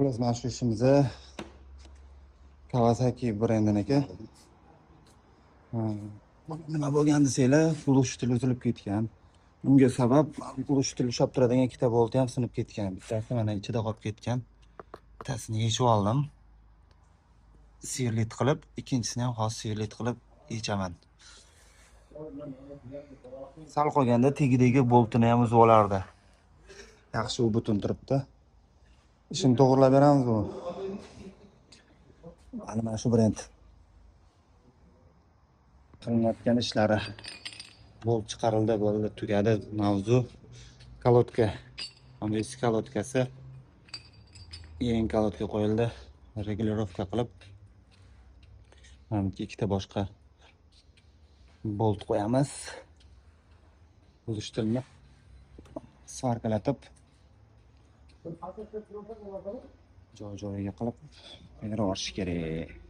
Xullas, mana shu ishimizni Kawasaki brendiniki. Nima bo'lgan desanglar, qulush tili uzilib ketgan. Bunga sabab qulush tili ushlab turadigan ikkita bolti ham sinib ketgan. Bittasi mana ichida qolib ketgan. Bittasini yechib oldim. Sirlit qilib, ikkinchisini ham hozir sirlit qilib yechaman. Sal qolganda tegidagi boltini ham uzib olardi. Yaxshi u butun turibdi. Ishini to'g'rilab beramiz bu. Mana shu brend qilinayotgan ishlari bolt chiqarildi, bo'ldi, tugadi mavzu. Kalotka, mana eski kalotkasi yangi kalotka qo'yildi, regulirovka qilib. Mana ikkita boshqa bolt qo'yamiz. Bo'lishtirma svarkalatib joy-joyiga qilib, yana yorish kerak.